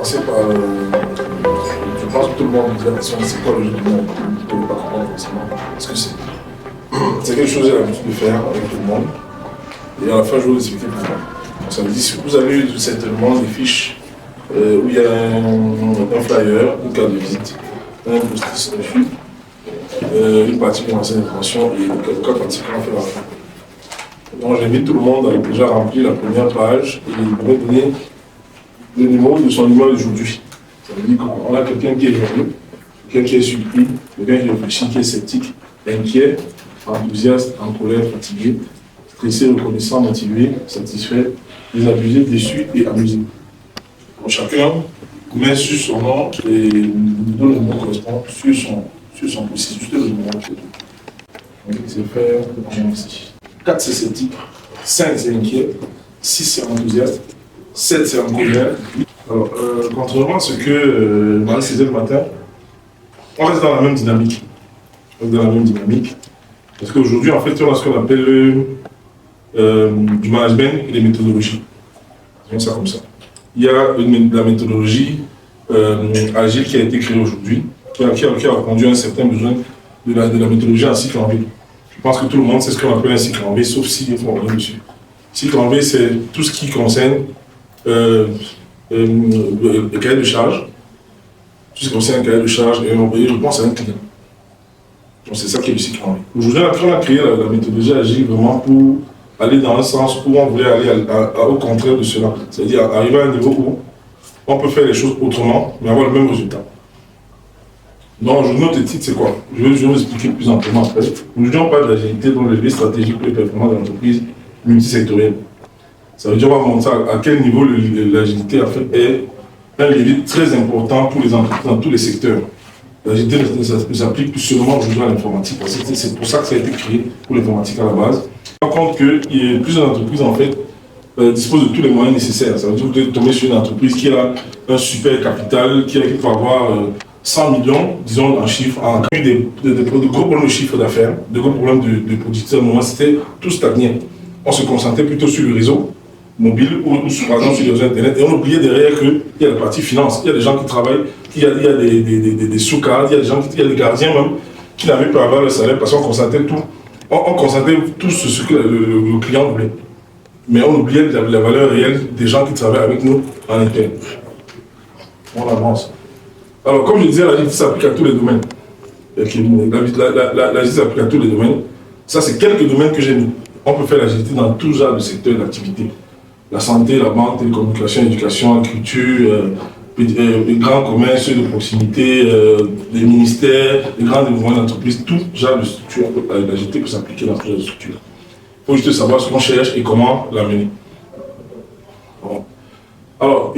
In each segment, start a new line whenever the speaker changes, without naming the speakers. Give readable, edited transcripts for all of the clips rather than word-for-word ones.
commencer par. Je pense que tout le monde dit la question c'est quoi le jeu du monde. On ne peut pas comprendre forcément ce que c'est. C'est quelque chose que j'ai l'habitude de faire avec tout le monde. Et à la fin, je vais vous expliquer pourquoi. Ça veut dire si vous avez eu certainement des fiches où il y a un flyer, une carte de visite, un post-it dessus, une partie pour lancer l'information et le cas participant fait la fin. Donc j'invite tout le monde à déjà remplir la première page et il pourrait donner le numéro de son numéro d'aujourd'hui. Ça veut dire qu'on a quelqu'un qui est joyeux, quelqu'un qui est surpris, quelqu'un qui réfléchit, qui est sceptique, inquiet, enthousiaste, en colère, fatigué, stressé, reconnaissant, motivé, satisfait, désabusé, déçu et amusé. Donc chacun met sur son nom et donne le numéro correspond sur son processus de numéro. Donc c'est faire ici. 4 c'est sceptique, 5 c'est inquiet, 6 c'est enthousiaste, 7 c'est en colère. Alors, contrairement à ce que Marie disait le matin, on reste dans la même dynamique. Parce qu'aujourd'hui, en fait, on a ce qu'on appelle du management et des méthodologies. Donc ça comme ça. Il y a la méthodologie agile qui a été créée aujourd'hui, qui a répondu à un certain besoin de la méthodologie en cycle en V. Je pense que tout le monde sait ce qu'on appelle un cycle en V, sauf s'il faut revenir dessus. Cycle en V, c'est tout ce qui concerne le cahier de charge, tout ce qui concerne un cahier de charge, et je pense à un client. Donc c'est ça qui est le cycle en V. Aujourd'hui, on a créé la méthodologie agile vraiment pour aller dans un sens où on voulait aller au contraire de cela. C'est-à-dire arriver à un niveau où on peut faire les choses autrement, mais avoir le même résultat. Donc, notre titre, c'est quoi? Je vais vous expliquer plus amplement après. Aujourd'hui, on parle d'agilité dans le levier stratégique pour les performances de l'entreprise multisectorielle. Ça veut dire qu'on va montrer à quel niveau l'agilité en fait, est un levier très important pour les entreprises dans tous les secteurs. L'agilité ne s'applique plus seulement aujourd'hui à l'informatique, parce que c'est pour ça que ça a été créé pour l'informatique à la base. On rend compte que plusieurs entreprises en fait, disposent de tous les moyens nécessaires. Ça veut dire que vous devez tomber sur une entreprise qui a un super capital, qui peut avoir 100 millions, disons en chiffres, en cas de gros problèmes de chiffre d'affaires, de gros problèmes de productivité. À un moment, c'était tout stagné. On se concentrait plutôt sur le réseau mobile ou par exemple sur les réseaux internet et on oubliait derrière qu'il y a la partie finance. Il y a des gens qui travaillent, il y a des sous-cadres, il y a des gardiens même qui n'avaient pas à avoir le salaire parce qu'on concentrait tout. On concentrait tout sur ce que le client voulait. Mais on oubliait la valeur réelle des gens qui travaillent avec nous en interne. On avance. Alors, comme je disais, l'agilité s'applique à tous les domaines. L'agilité s'applique à tous les domaines. Ça, c'est quelques domaines que j'ai mis. On peut faire l'agilité dans tout genre de secteurs d'activité. La santé, la banque, télécommunications, l'éducation, l'agriculture, les grands commerces de proximité, les ministères, les grands développements d'entreprise, tout genre de structure, l'agilité peut s'appliquer dans ce genre de structure. Il faut juste savoir ce qu'on cherche et comment l'amener. Bon. Alors,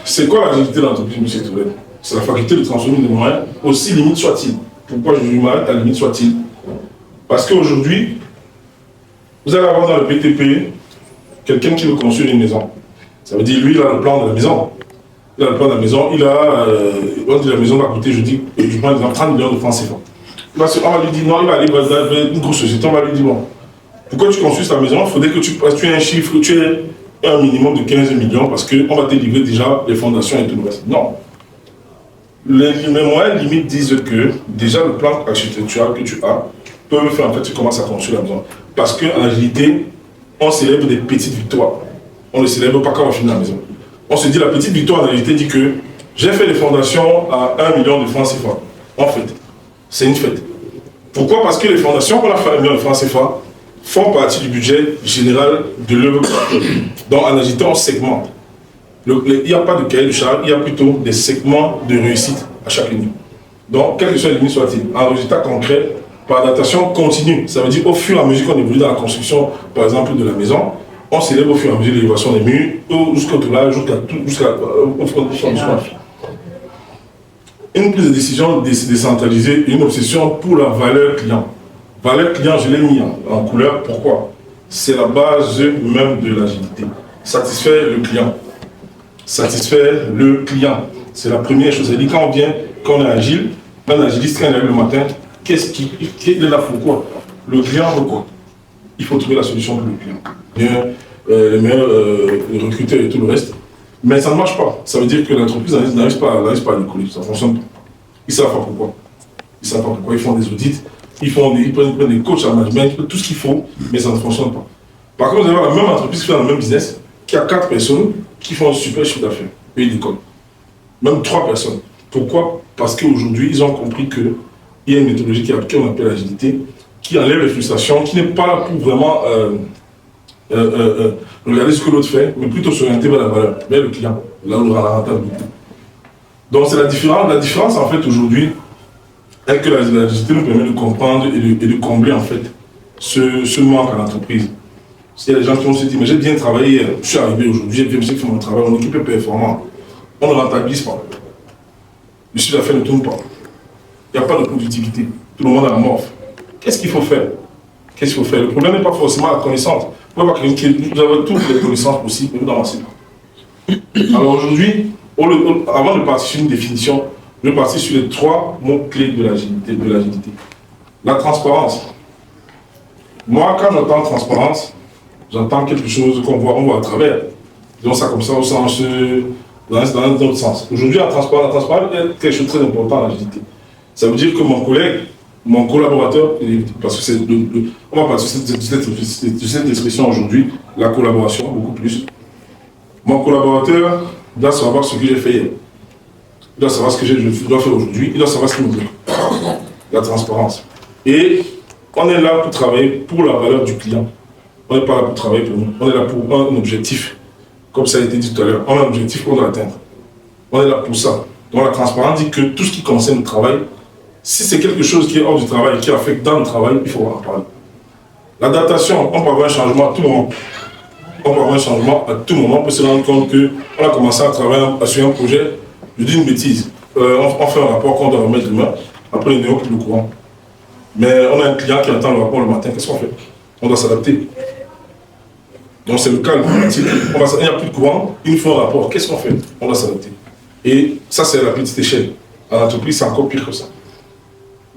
c'est quoi l'agilité dans l'entreprise multisectorielle? C'est la faculté de transformer des moyens, aussi limite soit-il. Pourquoi je m'arrête à limite soit-il? Parce qu'aujourd'hui, vous allez avoir dans le BTP quelqu'un qui veut construire une maison. Ça veut dire, lui, il a le plan de la maison. Il a le plan de la maison, on dit la maison va coûter, je prends exemple, 30 millions de francs CFA. On va lui dire, non, il va aller vers une grosse société, on va lui dire, bon, pourquoi tu construis ta maison? Il faudrait que tu aies un chiffre, tu aies un minimum de 15 millions parce qu'on va te livrer déjà les fondations et tout le reste. Non. Les moyens limites disent que déjà le plan architectural que tu as peut faire en fait tu commences à construire la maison. Parce qu'en agilité, on célèbre des petites victoires. On ne célèbre pas quand on finit la maison. On se dit la petite victoire en agilité dit que j'ai fait les fondations à 1 million de francs CFA. En fait, c'est une fête. Pourquoi? Parce que les fondations qu'on a fait à 1 million de francs CFA font partie du budget général de l'œuvre. Donc en agilité, on segmente. Il n'y a pas de cahier de charge, il y a plutôt des segments de réussite à chaque niveau. Donc, quel que soit le limite soit-il, un résultat concret par adaptation continue. Ça veut dire au fur et à mesure qu'on évolue dans la construction, par exemple, de la maison, on s'élève au fur et à mesure de l'élévation des murs, jusqu'au tournage, jusqu'au fond du soir. Une prise de décision décentralisée, une obsession pour la valeur client. Valeur client, je l'ai mis en couleur. Pourquoi? C'est la base même de l'agilité. Satisfaire le client. Satisfaire le client. C'est la première chose. C'est-à-dire quand on est agile, un agiliste, quand il arrive le matin, il est là pour quoi? Le client veut quoi? Il faut trouver la solution pour le client. Les meilleurs recruteurs et tout le reste. Mais ça ne marche pas. Ça veut dire que l'entreprise n'arrive pas à décoller. Ça ne fonctionne pas. Ils savent pas pourquoi. Ils savent pas pourquoi. Ils font des audits, ils prennent des coachs à management, tout ce qu'il faut, mais ça ne fonctionne pas. Par contre, vous avez la même entreprise qui fait le même business, qui a 4 personnes qui font un super chiffre d'affaires. Et ils décollent. Même 3 personnes. Pourquoi? Parce qu'aujourd'hui, ils ont compris qu'il y a une méthodologie qu'on appelle l'agilité, qui enlève les frustrations, qui n'est pas là pour vraiment regarder ce que l'autre fait, mais plutôt s'orienter vers la valeur, vers le client, là où on aura la rentabilité. Donc c'est la différence. La différence en fait aujourd'hui est que l'agilité nous permet de comprendre et de combler en fait ce manque à l'entreprise. Il y a des gens qui vont se dire mais j'ai bien travaillé, je suis arrivé aujourd'hui, j'ai bien fait mon travail, mon équipe est performante. On ne rentabilise pas. Le chiffre d'affaires ne tourne pas. Il n'y a pas de productivité. Tout le monde est amorphe. Qu'est-ce qu'il faut faire? Qu'est-ce qu'il faut faire? Le problème n'est pas forcément la connaissance. Vous pouvez voir que vous avez toutes les connaissances possibles, mais vous n'avancez pas. Alors aujourd'hui, avant de partir sur une définition, je vais partir sur les 3 mots-clés de l'agilité. La transparence. Moi, quand j'entends transparence, j'entends quelque chose qu'on voit à travers. Disons ça comme ça, au sens, dans un autre sens. Aujourd'hui, la transparence est quelque chose de très important en agilité. Ça veut dire que mon collègue, mon collaborateur, parce que c'est on va partir de cette expression aujourd'hui, la collaboration, beaucoup plus. Mon collaborateur doit savoir ce que j'ai fait hier. Il doit savoir ce que je dois faire aujourd'hui. Il doit savoir ce qu'il me dit. La transparence. Et on est là pour travailler pour la valeur du client. On n'est pas là pour travailler pour nous. On est là pour un objectif. Comme ça a été dit tout à l'heure, on a un objectif qu'on doit atteindre. On est là pour ça. Donc la transparence dit que tout ce qui concerne le travail, si c'est quelque chose qui est hors du travail, qui affecte dans le travail, il faut en parler. L'adaptation, on peut avoir un changement à tout moment. On peut avoir un changement à tout moment. On peut se rendre compte qu'on a commencé à travailler sur un projet. Je dis une bêtise. On fait un rapport qu'on doit remettre demain. Après, il n'y a plus de courant. Mais on a un client qui attend le rapport le matin. Qu'est-ce qu'on fait? On doit s'adapter. Donc c'est le cas. Il n'y a plus de courant. Il nous faut un rapport. Qu'est-ce qu'on fait? On doit s'adapter. Et ça, c'est la petite échelle. À l'entreprise, c'est encore pire que ça.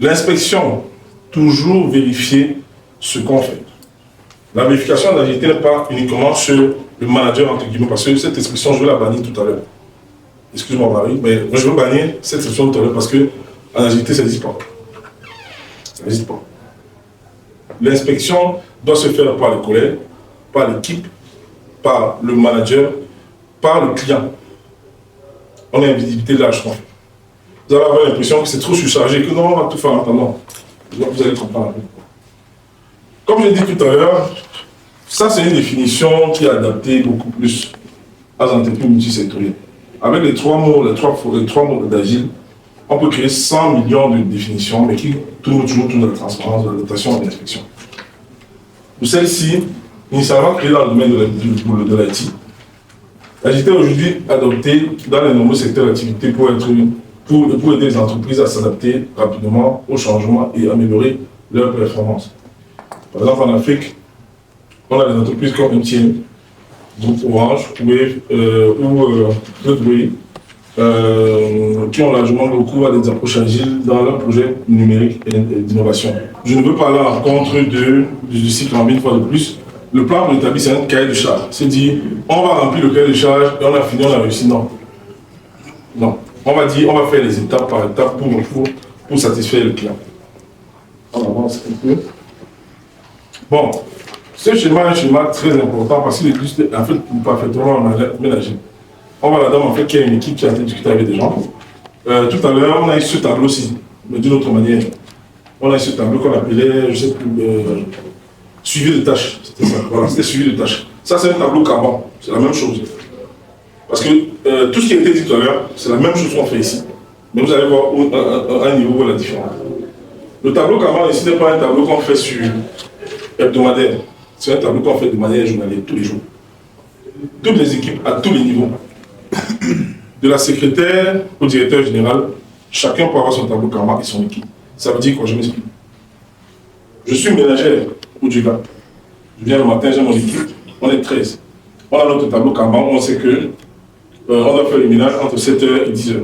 L'inspection, toujours vérifier ce qu'on fait. La vérification de l'agilité n'est pas uniquement sur le manager, entre guillemets, parce que cette expression, je vais la bannir tout à l'heure. Excuse-moi, Marie, mais moi, je veux bannir cette expression tout à l'heure parce que en agilité, ça n'existe pas. Ça n'existe pas. L'inspection doit se faire par les collègues, par l'équipe, par le manager, par le client. On a une visibilité large qu'on fait. Vous allez avoir l'impression que c'est trop surchargé, que non, on va tout faire en attendant. Vous allez comprendre. Comme j'ai dit tout à l'heure, ça c'est une définition qui est adaptée beaucoup plus à l'entreprise multisectorielle. Avec les 3 mots, les trois mots d'agile, on peut créer 100 millions de définitions, mais qui tournent toujours autour de la transparence, de l'adaptation et de l'inspection. Pour celle-ci, initialement créée dans le domaine de l'IT, l'agilité est aujourd'hui adoptée dans les nombreux secteurs d'activité pour aider les entreprises à s'adapter rapidement aux changements et améliorer leur performance. Par exemple, en Afrique, on a des entreprises comme MTN, Groupe Orange, Wave ou Floodway, qui ont largement recours à des approches agiles dans leurs projets numériques et d'innovation. Je ne veux pas aller à l'encontre du cycle en 1000 fois de plus. Le plan pour établir, c'est un cahier de charge. C'est dire, on va remplir le cahier de charge et on a fini, on a réussi. Non. Non. On va dire, on va faire les étapes par étapes pour satisfaire le client. On avance un peu. Bon, ce schéma est un schéma très important parce qu'il est en fait parfaitement ménagé. On va là-dedans en fait qu'il y a une équipe qui a été discutée avec des gens. Tout à l'heure, on a eu ce tableau-ci, mais d'une autre manière. On a eu ce tableau qu'on appelait, je ne sais plus, suivi de tâches. C'était ça. Voilà, c'était suivi de tâches. Ça, c'est un tableau Kanban. C'est la même chose. Parce que tout ce qui a été dit tout à l'heure, c'est la même chose qu'on fait ici. Mais vous allez voir un niveau où la différence. Le tableau Kanban ici n'est pas un tableau qu'on fait sur hebdomadaire. C'est un tableau qu'on fait de manière journalière, tous les jours. Toutes les équipes, à tous les niveaux. De la secrétaire au directeur général, chacun peut avoir son tableau Kanban et son équipe. Ça veut dire quoi? Je m'explique. Je suis ménagère ou du gars. Je viens le matin, j'ai mon équipe, on est 13. On a notre tableau Kanban, on sait que on doit faire le ménage entre 7h et 10h.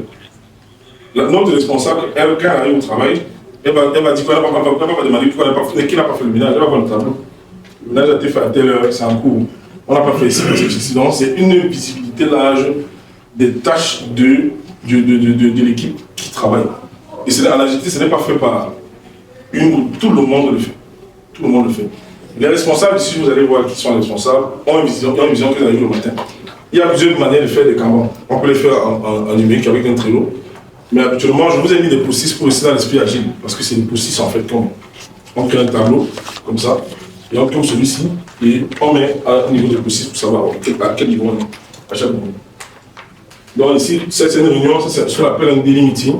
Notre responsable, elle, quand elle arrive au travail, elle va dire qu'elle va demander pourquoi qui n'a pas fait le ménage, elle va voir le tableau. Le ménage a été fait à telle heure, c'est en cours. On n'a pas fait ici, donc c'est une visibilité large des tâches de l'équipe qui travaille. Et en agilité, ce n'est pas fait par tout le monde le fait. Tout le monde le fait. Les responsables, si vous allez voir qui sont les responsables, ont une vision qu'ils arrivent le matin. Il y a plusieurs manières de faire des Kanban. On peut les faire en numérique avec un Trello. Mais habituellement, je vous ai mis des post-it pour rester dans l'esprit agile. Parce que c'est des post-it en fait comme on crée un tableau, comme ça, et on tourne celui-ci, et on met un niveau de post-it pour savoir à quel niveau on est, à chaque niveau. Donc ici, c'est une réunion, c'est ce qu'on appelle un daily meeting,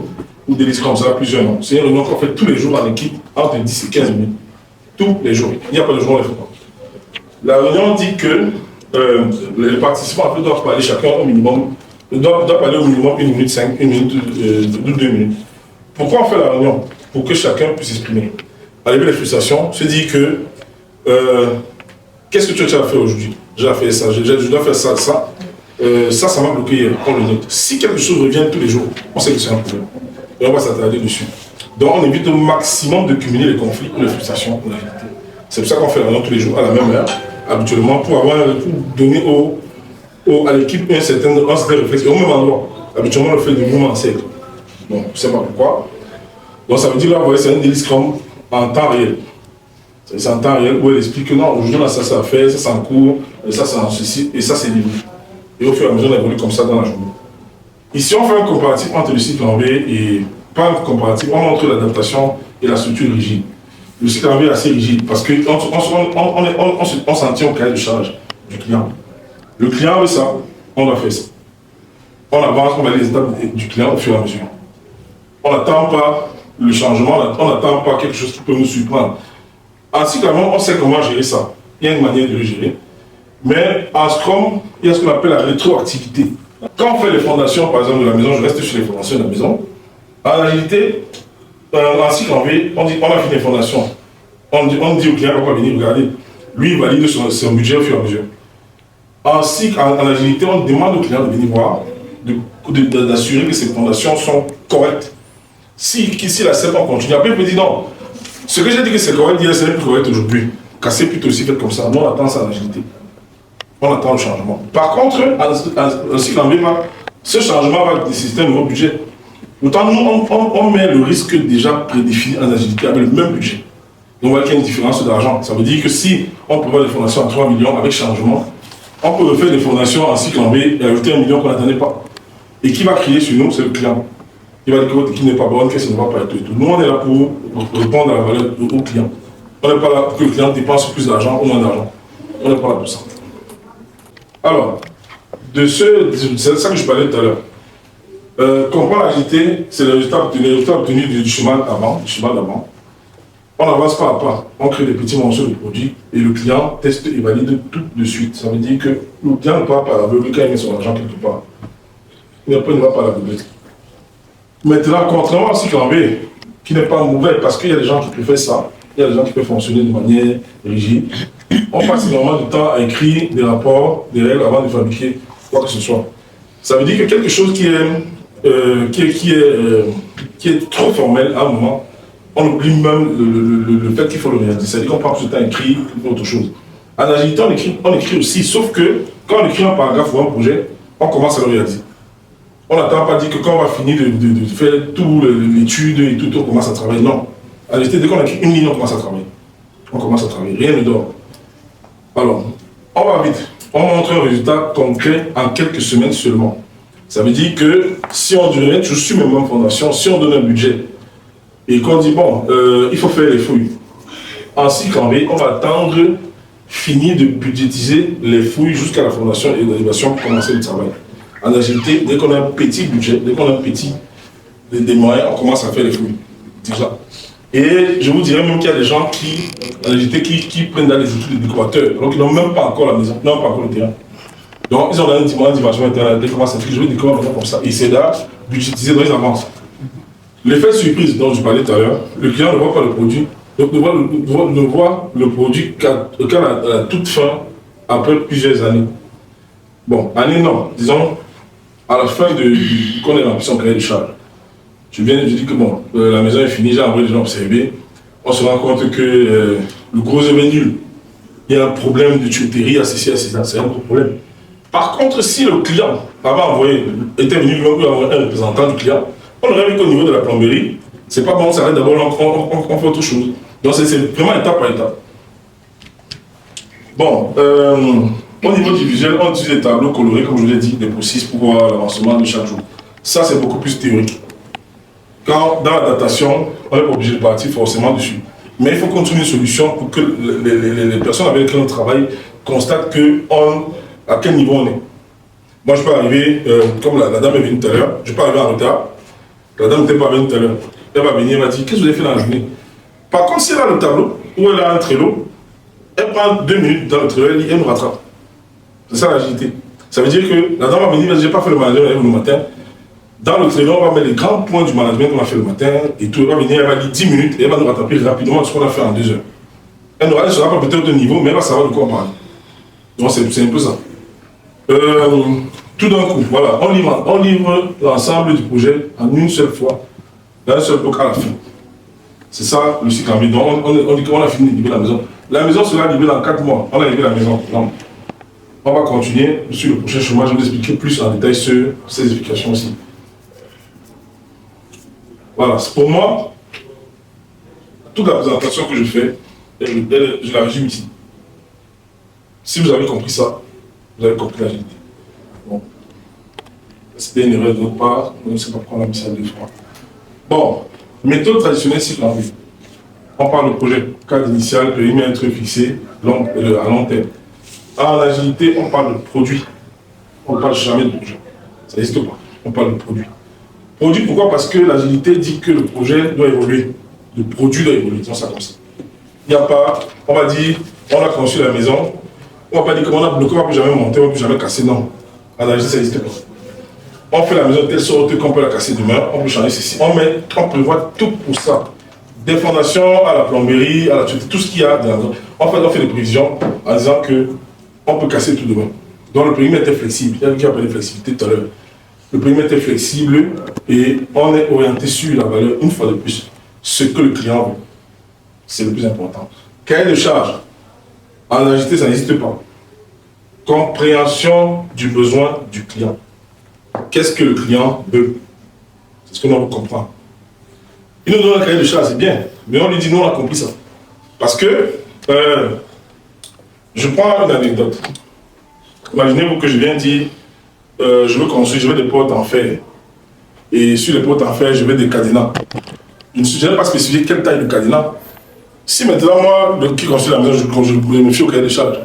ou des listes comme ça, plusieurs noms. C'est une réunion qu'on fait tous les jours en équipe, entre 10 et 15 minutes. Tous les jours. Il n'y a pas de jour où on ne le fait pas. La réunion dit que les participants en fait, doivent parler chacun au minimum, doivent parler au minimum 1 minute 5, 1 minute, 2 minutes. Pourquoi on fait la réunion? Pour que chacun puisse s'exprimer. Enlever les frustrations, se dire que qu'est-ce que tu as fait aujourd'hui? J'ai fait ça, je dois faire ça, ça. Ça m'a bloqué hier, on le note. Si quelque chose revient tous les jours, on sait que c'est un problème. Et on va s'attarder dessus. Donc on évite au maximum de cumuler les conflits ou les frustrations ou la vérité. C'est pour ça qu'on fait la réunion tous les jours à la même heure, habituellement, pour donner à l'équipe un certain réflexe. Et au même endroit, habituellement on le fait de mouvement en cercle. Bon, je ne sais pas pourquoi. Donc ça veut dire là, vous voyez, c'est un délit Scrum en temps réel. C'est en temps réel où elle explique que non, aujourd'hui on a ça à faire, ça c'est en cours, et ça c'est en ceci, et ça c'est livré. Et au fur et à mesure, on évolue comme ça dans la journée. Ici, on fait un comparatif entre le cycle en V et pas un comparatif, on montre l'adaptation et la structure rigide. Le cycle en V est assez rigide parce qu'on s'en tient au cahier de charge du client. Le client veut ça, on doit faire ça. On avance, on va les étapes du client au fur et à mesure. On n'attend pas le changement, on n'attend pas quelque chose qui peut nous surprendre. En cycle en V, on sait comment gérer ça. Il y a une manière de le gérer. Mais en Scrum, il y a ce qu'on appelle la rétroactivité. Quand on fait les fondations, par exemple, de la maison, je reste sur les fondations de la maison. En réalité, en cycle en V, on dit on a fait les fondations. On dit au client qu'on va venir regarder. Lui, il valide son budget au fur et à mesure. En cycle, en agilité, on demande au client de venir voir, d'assurer que ces fondations sont correctes. Si la CEP, on continue. Après, il peut dire non. Ce que j'ai dit que c'est correct, hier, c'est plus correct aujourd'hui. Casser plutôt aussi, fait comme ça. Nous, on attend ça en agilité. On attend le changement. Par contre, en cycle en V, ce changement va nécessiter un nouveau budget. Pourtant, nous, on met le risque déjà prédéfini en agilité avec le même budget. Donc, on voit qu'il y a une différence d'argent. Ça veut dire que si on prévoit des fondations à 3 millions avec changement, on peut refaire des fondations en cycle en V et ajouter 1 million qu'on n'attendait pas. Et qui va crier sur nous? C'est le client. Il va dire que votre équipe n'est pas bonne, que ça ne va pas être tout. Nous, on est là pour répondre à la valeur au client. On n'est pas là pour que le client dépense plus d'argent ou moins d'argent. On n'est pas là pour ça. Alors, c'est ça que je parlais tout à l'heure. Comprendre l'agilité, c'est le résultat obtenu du chemin d'avant. On avance pas à pas, on crée des petits morceaux de produits et le client teste et valide tout de suite. Ça veut dire que le client ne part pas à l'aveugle quand il met son argent quelque part. Il ne va pas à l'aveugle. Maintenant, contrairement au cycle en V, qui n'est pas mauvais parce qu'il y a des gens qui préfèrent ça, il y a des gens qui peuvent fonctionner de manière rigide. On passe énormément de temps à écrire des rapports, des règles avant de fabriquer quoi que ce soit. Ça veut dire que quelque chose qui est trop formel à un moment, on oublie même le fait qu'il faut le réaliser. C'est-à-dire qu'on passe le temps à écrire autre chose. En agilité, on écrit aussi, sauf que quand on écrit un paragraphe ou un projet, on commence à le réaliser. On n'attend pas dire que quand on va finir de faire toute l'étude et tout, on commence à travailler. Non. En agilité, dès qu'on écrit une ligne, on commence à travailler. On commence à travailler. Rien ne dort. Alors, on va vite. On montre un résultat concret en quelques semaines seulement. Ça veut dire que si on devrait toujours sur mes mêmes fondations, si on donne un budget et qu'on dit bon, il faut faire les fouilles. En cycle en V, on va attendre finir de budgétiser les fouilles jusqu'à la fondation et l'évaluation pour commencer le travail. En agilité, dès qu'on a un petit budget, dès qu'on a des moyens, on commence à faire les fouilles. Déjà. Et je vous dirais même qu'il y a des gens en agilité qui prennent dans les études de décorateurs, alors qu'ils n'ont même pas encore la maison, n'ont pas encore le terrain. Donc ils ont une dimension interne, ils commencent à dire je vais décorer comme ça. Et c'est là, budgétiser, donc ils avancent. L'effet surprise dont je parlais tout à l'heure, le client ne voit pas le produit, donc ne voit le produit qu'à la toute fin, après plusieurs années. Bon, année non, disons, à la fin qu'on ait rempli son cahier de charge. Je dis que bon, la maison est finie, j'ai envoyé les gens observer. On se rend compte que le gros est nul. Il y a un problème de tuyauterie associé à ça, c'est un gros problème. Par contre, si le client avait envoyé, était venu lui envoyer un représentant du client, on aurait vu qu'au niveau de la plomberie, c'est pas bon, on s'arrête d'abord, on fait autre chose. Donc c'est vraiment étape par étape. Bon, au niveau du visuel, on utilise des tableaux colorés, comme je vous l'ai dit, des processus pour voir l'avancement de chaque jour. Ça, c'est beaucoup plus théorique. Quand dans la datation, on n'est pas obligé de partir forcément dessus. Mais il faut qu'on trouve une solution pour que les personnes avec lesquelles on travaille constatent à quel niveau on est. Moi, je peux arriver, comme la dame est venue tout à l'heure, je peux arriver en retard. La dame n'était pas venue tout à l'heure. Elle va venir, elle va dire, qu'est-ce que vous avez fait dans la journée? Par contre, si elle a le tableau, ou elle a un Trello, elle prend 2 minutes dans le Trello, elle nous rattrape. C'est ça l'agilité. Ça veut dire que la dame va venir, je n'ai pas fait le manager le matin. Dans le Trello, on va mettre les grands points du management qu'on a fait le matin, et tout, elle va venir, elle va dire 10 minutes, et elle va nous rattraper rapidement ce qu'on a fait en 2 heures. Elle ne sera pas peut-être de niveau, mais elle va savoir de quoi on parle. Donc c'est un peu ça. Tout d'un coup, voilà, on livre l'ensemble du projet en une seule fois, dans un seul bloc à la fin. C'est ça le cycle en vie. Donc on dit qu'on a fini de livrer la maison. La maison sera livrée dans 4 mois. On a livré la maison. Non. On va continuer sur le prochain chemin. Je vais vous expliquer plus en détail sur ces explications aussi. Voilà, c'est pour moi, toute la présentation que je fais, je la résume ici. Si vous avez compris ça, vous avez compris l'agilité. Bon. C'était une erreur de notre part, on ne sait pas pourquoi on a mis ça 2 fois. Bon, méthode traditionnelle cycle en vie. On parle de projet, cadre initial, périmètre fixé, à long terme. En agilité, on parle de produit. On ne parle jamais de projet. Ça n'existe pas. On parle de produit. Produit, pourquoi? Parce que l'agilité dit que le projet doit évoluer. Le produit doit évoluer. Disons ça comme ça. Il n'y a pas, on va dire, on a conçu la maison, on ne va pas dire qu'on a bloqué, on ne va plus jamais monter, on ne va plus jamais casser. Non. En agilité, ça n'existe pas. On fait la maison de telle sorte qu'on peut la casser demain, on peut changer ceci. On prévoit tout pour ça. Des fondations à la plomberie, à la tuyauterie, tout ce qu'il y a dans la maison. En fait, on fait des prévisions en disant qu'on peut casser tout demain. Donc le périmètre est flexible. Il y a qui a parlé de flexibilité tout à l'heure. Le périmètre est flexible et on est orienté sur la valeur, une fois de plus, ce que le client veut. C'est le plus important. Cahier de charge. En agilité, ça n'existe pas. Compréhension du besoin du client. Qu'est-ce que le client veut? C'est ce que l'on veut comprendre. Il nous donne un cahier de charge, c'est bien, mais on lui dit non, on a compris ça. Parce que, je prends une anecdote. Imaginez-vous que je viens dire, je veux construire, je veux des portes en fer. Et sur les portes en fer, je veux des cadenas. Je n'ai pas spécifié quelle taille de cadenas. Si maintenant, moi, qui construit la maison, je me fie au cahier de charge.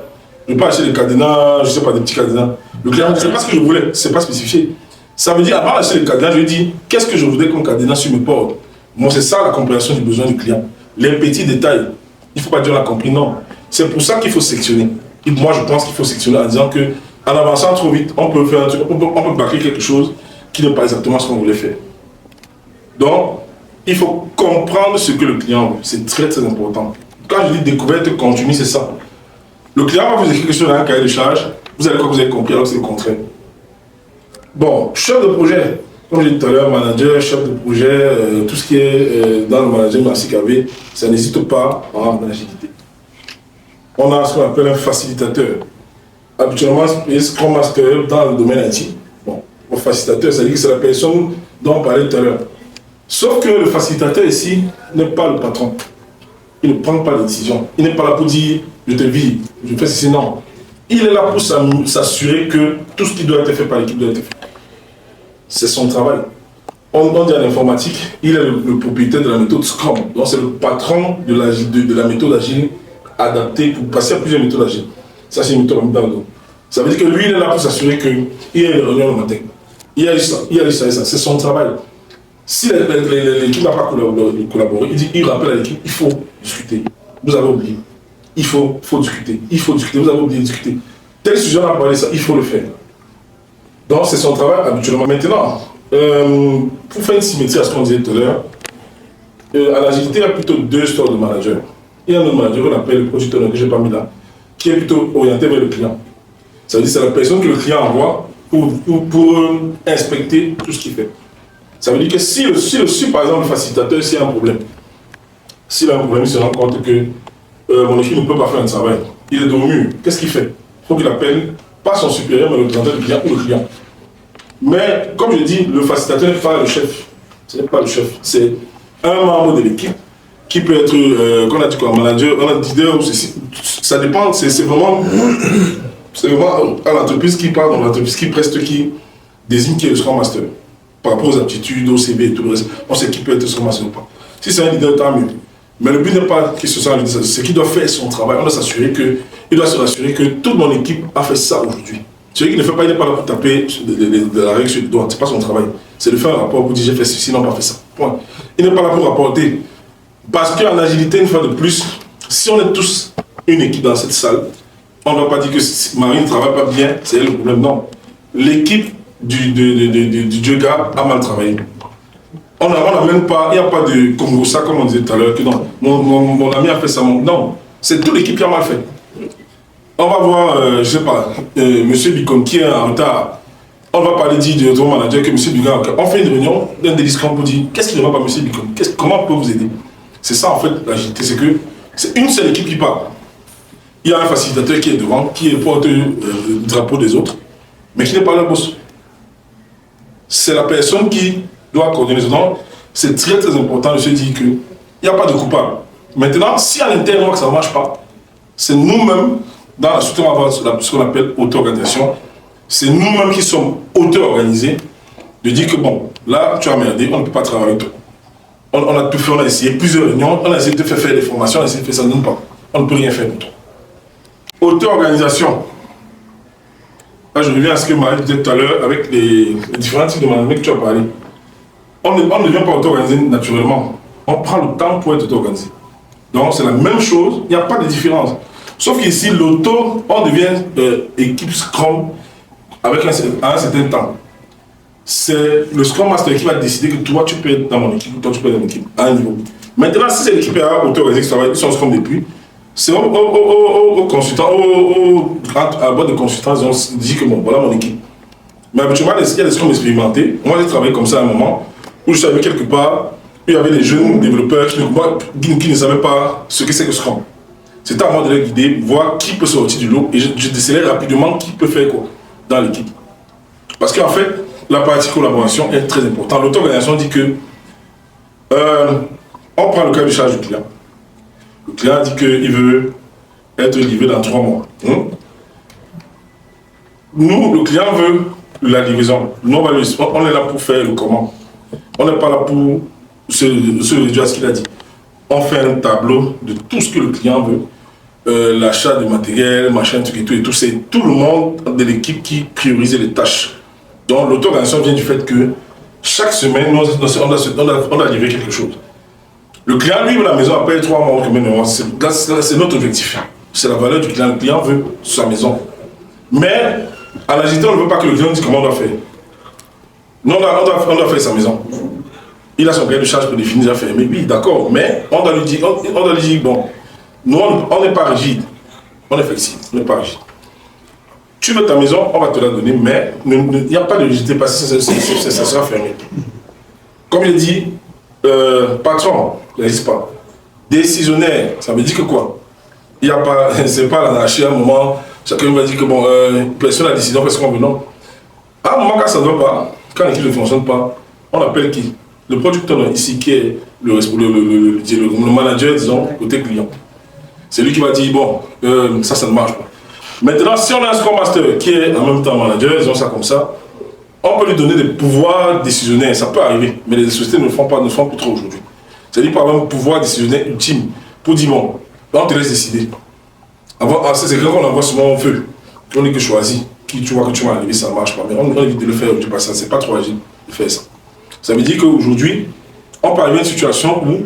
Je ne vais pas acheter des cadenas, je ne sais pas, des petits cadenas. Le client, ce n'est pas ce que je voulais, ce n'est pas spécifié. Ça veut dire, avant d'acheter les cadenas, je lui dis, qu'est-ce que je voudrais comme cadenas sur mes portes? Bon, c'est ça la compréhension du besoin du client. Les petits détails, il ne faut pas dire on a compris, non. C'est pour ça qu'il faut sectionner. Et moi, je pense qu'il faut sectionner en disant que, en avançant trop vite, on peut faire un truc, on peut bâcler quelque chose qui n'est pas exactement ce qu'on voulait faire. Donc, il faut comprendre ce que le client veut. C'est très très important. Quand je dis découverte continue, c'est ça. Le client va vous écrire quelque chose dans un cahier de charge, vous allez croire que vous avez compris alors que c'est le contraire. Bon, chef de projet, comme j'ai dit tout à l'heure, manager, chef de projet, tout ce qui est dans le management CKV, ça n'hésite pas en agilité. On a ce qu'on appelle un facilitateur. Habituellement, c'est Scrum Master dans le domaine IT. Bon, le facilitateur, ça veut dire que c'est la personne dont on parlait tout à l'heure. Sauf que le facilitateur ici n'est pas le patron. Il ne prend pas de décision. Il n'est pas là pour dire je te vis, je fais ceci, non. Il est là pour s'assurer que tout ce qui doit être fait par l'équipe doit être fait. C'est son travail. On dit en informatique, il est le propriétaire de la méthode Scrum. Donc c'est le patron de la méthode agile adaptée pour passer à plusieurs méthodes agiles. Ça, c'est une méthode dans le dos. Ça veut dire que lui, il est là pour s'assurer qu'il y a une réunion le matin. Il y a eu ça, il y a eu ça et ça. C'est son travail. Si l'équipe n'a pas collaboré, il rappelle à l'équipe, il faut discuter. Vous avez oublié. Il faut discuter. Il faut discuter. Vous avez oublié de discuter. Tel sujet, on a parlé de ça, il faut le faire. Donc, c'est son travail habituellement. Maintenant, pour faire une symétrie à ce qu'on disait tout à l'heure, à l'agilité, il y a plutôt 2 sortes de managers. Il y a un autre manager qu'on appelle le product owner, que je n'ai pas mis là, qui est plutôt orienté vers le client. Ça veut dire que c'est la personne que le client envoie pour inspecter tout ce qu'il fait. Ça veut dire que si par exemple, le facilitateur, s'il y a un problème, s'il a un problème, il se rend compte que mon équipe ne peut pas faire un travail, il est dans le mur, qu'est-ce qu'il fait? Il faut qu'il appelle Pas son supérieur, mais le représentant du client ou le client. Mais, comme je dis, le facilitateur n'est pas le chef. Ce n'est pas le chef. C'est un membre de l'équipe qui peut être, qu'on a dit quoi, manager, un leader, ça dépend, c'est vraiment à l'entreprise qui parle, dans l'entreprise qui preste, qui désigne qui est le Scrum Master. Par rapport aux aptitudes, au CV et tout le reste, on sait qui peut être Scrum Master ou pas. Si c'est un leader, tant mieux. Mais le but n'est pas que ce soit un leader, c'est qu'il doit faire son travail. On doit s'assurer que, il doit se rassurer que toute mon équipe a fait ça aujourd'hui. Celui qui ne fait pas, il n'est pas là pour taper de la règle sur le doigt. Ce n'est pas son travail. C'est de faire un rapport pour dire j'ai fait ceci, non, pas fait ça. Point. Il n'est pas là pour rapporter. Parce qu'en agilité, une fois de plus, si on est tous une équipe dans cette salle, on ne va pas dire que Marie ne travaille pas bien, c'est elle le problème. Non. L'équipe du gars a mal travaillé. On n'a même pas, il n'y a pas de Congo, ça comme on disait tout à l'heure, que non, mon ami a fait ça. Non, c'est toute l'équipe qui a mal fait. On va voir, je ne sais pas, M. Bicon qui est en retard. On va parler de ton manager que M. Bicon. On fait une réunion d'un déliscom pour dire qu'est-ce qui ne va pas, M. Bicon, comment on peut vous aider. C'est ça en fait l'agilité, c'est que c'est une seule équipe qui parle. Il y a un facilitateur qui est devant, qui est porteur du drapeau des autres, mais qui n'est pas le boss. C'est la personne qui doit coordonner. Donc, c'est très très important de se dire qu'il n'y a pas de coupable. Maintenant, si à l'intérieur ça ne marche pas, c'est nous-mêmes, dans la structure, on va avoir ce qu'on appelle auto-organisation, c'est nous-mêmes qui sommes auto-organisés, de dire que bon, là, tu as merdé, on ne peut pas travailler avec toi. On a tout fait, on a essayé plusieurs réunions, on a essayé de faire des formations, on a essayé de faire ça, non pas. On ne peut rien faire pour toi. Auto-organisation. Là, je reviens à ce que Marie disait tout à l'heure avec les différents types de management que tu as parlé. On ne devient pas auto-organisé naturellement. On prend le temps pour être auto-organisé. Donc, c'est la même chose, il n'y a pas de différence. Sauf qu'ici, l'auto, on devient équipe Scrum avec un certain temps. C'est le Scrum Master qui va décider que toi, tu peux être dans mon équipe, toi, tu peux être dans mon équipe, à un niveau. Maintenant, si c'est l'équipe auto-organisée qui travaille, ils sont Scrum depuis, c'est aux consultants, à la boîte de consultants, ils ont dit que bon, voilà mon équipe. Mais habituellement, il y a des Scrum expérimentés. Moi, j'ai travaillé comme ça à un moment, où je savais quelque part, où il y avait des jeunes développeurs qui ne savaient pas ce que c'est que Scrum. C'était à moi de les guider, voir qui peut sortir du lot, et je décelais rapidement qui peut faire quoi dans l'équipe. Parce qu'en fait, la partie collaboration est très importante. L'auto-organisation dit que on prend le cas du charge du client. Le client dit qu'il veut être livré dans 3 mois. Nous, le client veut la livraison. Nous, on est là pour faire le comment. On n'est pas là pour se réduire à ce qu'il a dit. On fait un tableau de tout ce que le client veut. L'achat de matériel, machin, tout et tout. C'est tout le monde de l'équipe qui priorise les tâches. Donc l'auto-organisation vient du fait que chaque semaine, on doit livrer quelque chose. Le client livre la maison après 3 mois, c'est notre objectif. C'est la valeur du client. Le client veut sa maison. Mais à l'agilité, on ne veut pas que le client dise comment on doit faire. Nous, on doit faire sa maison. Il a son cahier de charge pour définir, faire. Mais oui, d'accord, mais on doit lui dire, bon, nous, on n'est pas rigide. On est flexible, on n'est pas rigide. Tu veux ta maison, on va te la donner, mais il n'y a pas de rigidité parce que ça sera fermé. Comme je dis, patron, ça n'existe pas. Décisionnaire, ça veut dire que quoi? Il n'y a pas, c'est pas l'anarchie à un moment, chacun va dire que bon, personne n'a décidé, parce qu'on veut non. À un moment, quand ça ne va pas, quand l'équipe ne fonctionne pas, on appelle qui? Le producteur ici, qui est le manager, disons, côté client. C'est lui qui va dire, bon, ça ne marche pas. Maintenant, si on a un Scrum Master qui est en même temps manager, disons ça comme ça, on peut lui donner des pouvoirs décisionnaires, ça peut arriver, mais les sociétés ne le font plus trop aujourd'hui. C'est-à-dire par exemple, pouvoir décisionnaire ultime, pour dire, bon, on te laisse décider. C'est quelqu'un qu'on envoie souvent au feu, on n'est que choisi, qui tu vois que tu vas arriver, ça ne marche pas, mais on évite de le faire aujourd'hui parce que c'est pas trop agile de faire ça. Ça veut dire qu'aujourd'hui, on peut arriver à une situation où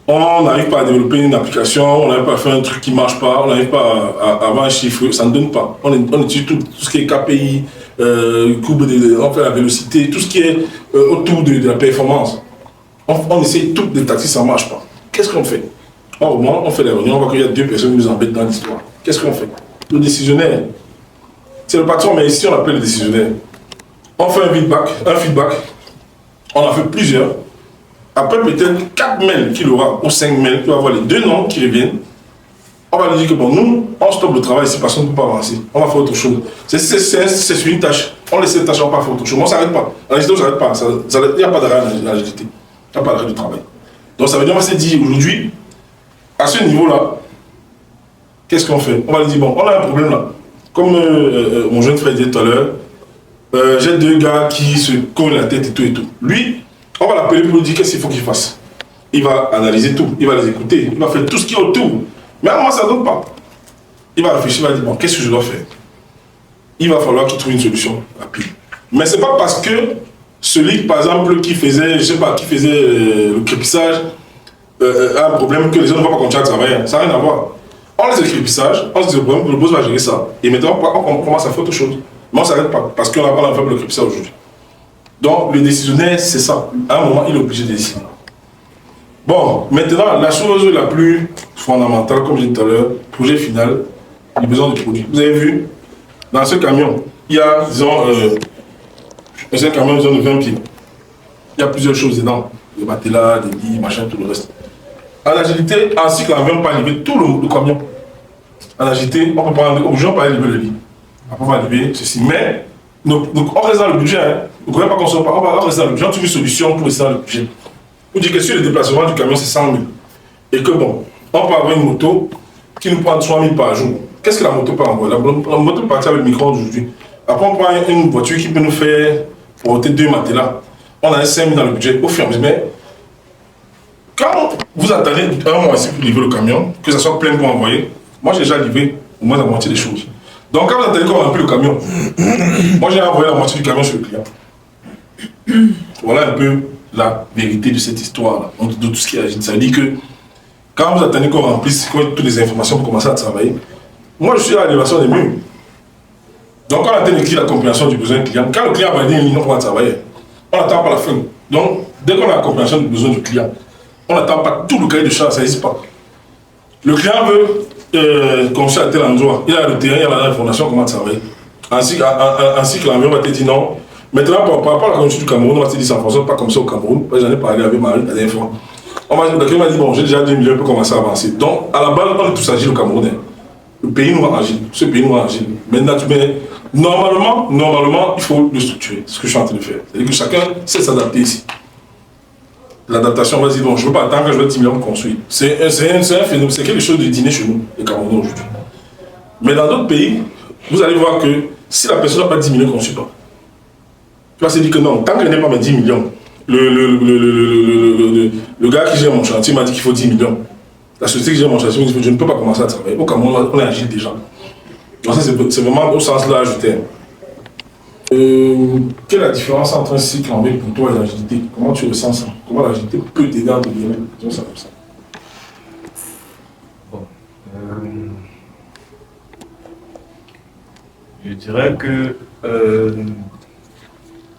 on n'arrive pas à développer une application, on n'arrive pas à faire un truc qui ne marche pas, on n'arrive pas à avoir un chiffre, ça ne donne pas. On utilise tout ce qui est KPI, on fait la vélocité, tout ce qui est autour de la performance. On essaye toutes les tactiques, ça ne marche pas. Qu'est-ce qu'on fait? Au moment on fait les réunions, on voit qu'il y a 2 personnes qui nous embêtent dans l'histoire. Qu'est-ce qu'on fait? Le décisionnaire, c'est le patron, mais ici on l'appelle le décisionnaire. On fait un feedback, on en fait plusieurs. Après peut-être 4 mails qu'il aura, ou 5 mails, tu vas avoir les 2 noms qui reviennent. on va lui dire que bon, nous, on stoppe le travail ici parce qu'on ne peut pas avancer. On va faire autre chose. C'est sur une tâche. On laisse cette tâche, on va faire autre chose. Mais on ne s'arrête pas. L'agilité, on ne s'arrête pas. Il n'y a pas d'arrêt à l'agilité. Il n'y a pas d'arrêt de travail. Donc ça veut dire qu'on s'est dit aujourd'hui, à ce niveau-là, qu'est-ce qu'on fait? On va lui dire, bon, on a un problème là. Comme mon jeune frère disait tout à l'heure, j'ai 2 gars qui se cognent la tête et tout et tout. Lui, on va l'appeler pour lui dire qu'est-ce qu'il faut qu'il fasse. Il va analyser tout, il va les écouter, il va faire tout ce qui est autour. Mais à moi, ça ne donne pas. Il va réfléchir, il va dire, bon, qu'est-ce que je dois faire? Il va falloir qu'il trouve une solution rapide. Mais ce n'est pas parce que celui, par exemple, qui faisait, je sais pas, qui faisait le crépissage, a un problème que les gens ne vont pas continuer à travailler. Ça n'a rien à voir. On laisse le crépissage, on se dit, le problème, le boss va gérer ça. Et maintenant, on commence à faire autre chose. Mais on ne s'arrête pas, parce qu'on n'a pas fait le crépissage aujourd'hui. Donc, le décisionnaire, c'est ça. À un moment, il est obligé de décider. Bon, maintenant, la chose la plus fondamentale, comme j'ai dit tout à l'heure, projet final, les besoins de produits. Vous avez vu, dans ce camion, il y a, disons, un camion disons, de 20 pieds. Il y a plusieurs choses dedans. Des matelas, des lits, machin, tout le reste. En agilité, en cycle, on ne vient pas livrer tout le camion. En agilité, on peut pas aujourd'hui, on peut pas livrer le lit. On peut pas livrer ceci. Mais, on reste dans le budget. Hein. Vous ne croyez pas qu'on soit pas. On va rester dans le budget. On trouve une solution pour rester dans le budget. Vous dites que sur le déplacement du camion, c'est 100 000. Et que bon, on peut avoir une moto qui nous prend 3 000 par jour. Qu'est-ce que la moto peut envoyer? La moto peut partir avec le micro aujourd'hui. Après, on prend une voiture qui peut nous faire porter 2 matelas. On a 5 000 dans le budget. Au fur et à mesure. Mais quand vous attendez un mois ici pour livrer le camion, que ça soit plein pour envoyer, moi j'ai déjà livré au moins la moitié des choses. Donc quand vous attendez qu'on remplit le camion, moi j'ai envoyé la moitié du camion sur le client. Voilà un peu la vérité de cette histoire-là, de tout ce qui agit. Ça veut dire que quand vous attendez qu'on remplisse toutes les informations pour commencer à travailler, moi je suis à l'élévation des murs. Donc on attend d'écrire la compréhension du besoin du client. Quand le client va dire une ligne, on va travailler. On n'attend pas la fin. Donc dès qu'on a la compréhension du besoin du client, on n'attend pas tout le cahier de charge, ça n'existe pas. Le client veut construire à tel endroit, il a le terrain, il a l'information, comment travailler. Ainsi que l'environ va te dire non. Maintenant, par rapport à la constitution du Cameroun, on va te dire ça ne fonctionne pas comme ça au Cameroun. J'en ai parlé avec Marie la dernière fois. On m'a dit, bon, j'ai déjà 2 millions, on peut commencer à avancer. Donc, à la base, on est tous agiles au Cameroun. Le pays nous rend agile. Ce pays nous rend agile. Maintenant, normalement, il faut le structurer. C'est ce que je suis en train de faire. C'est-à-dire que chacun sait s'adapter ici. L'adaptation, vas-y, donc je ne veux pas attendre que je vais 10 millions pour construire. C'est un phénomène, c'est quelque chose de dîner chez nous, les Camerounais aujourd'hui. Mais dans d'autres pays, vous allez voir que si la personne n'a pas 10 millions, qu'on ne construit pas. Tu vas se dire que non, tant qu'elle n'est pas mes 10 millions, le gars qui gère mon chantier m'a dit qu'il faut 10 millions. La société qui gère mon chantier m'a dit que je ne peux pas commencer à travailler. Au Cameroun, on est agile déjà. Donc ça, c'est vraiment au sens là ajouté. Quelle est la différence entre un cycle en V pour toi et l'agilité? Comment tu ressens ça? Comment l'agilité peut t'aider à te guérir? Disons ça comme ça.
Bon, je dirais que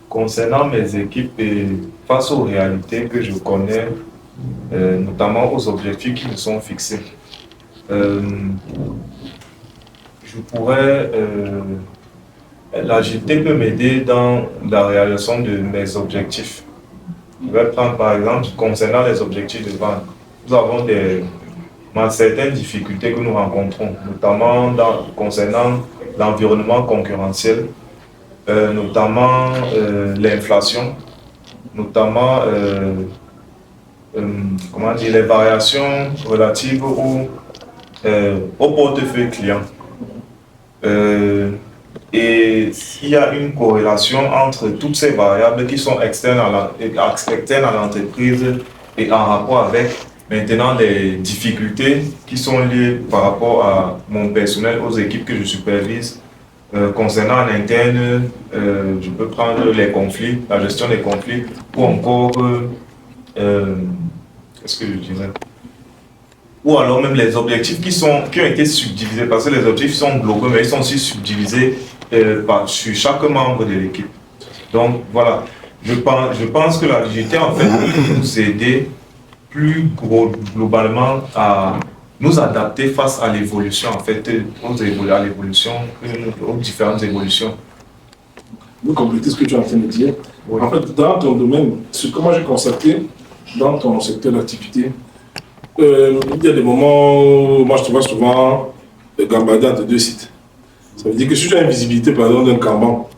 concernant mes équipes et face aux réalités que je connais, notamment aux objectifs qui me sont fixés, je pourrais... l'agilité peut m'aider dans la réalisation de mes objectifs. Je vais prendre par exemple concernant les objectifs de vente. Nous avons certaines difficultés que nous rencontrons, notamment concernant l'environnement concurrentiel, notamment l'inflation, notamment les variations relatives au portefeuille client. Et il y a une corrélation entre toutes ces variables qui sont externes à l'entreprise et en rapport avec maintenant les difficultés qui sont liées par rapport à mon personnel, aux équipes que je supervise. Concernant en interne, je peux prendre les conflits, la gestion des conflits, ou encore, qu'est-ce que je dirais? Ou alors même les objectifs qui ont été subdivisés, parce que les objectifs sont globaux, mais ils sont aussi subdivisés sur chaque membre de l'équipe. Donc voilà, je pense que l'agilité en fait peut nous aider plus globalement à nous adapter face à l'évolution, en fait, aux différentes évolutions.
Vous complétez ce que tu es en train de dire. En fait, dans ton domaine, ce que moi j'ai constaté dans ton secteur d'activité, Il y a des moments où moi je te vois souvent gambader entre deux sites. Ça veut dire que si tu as une visibilité par exemple d'un Kanban,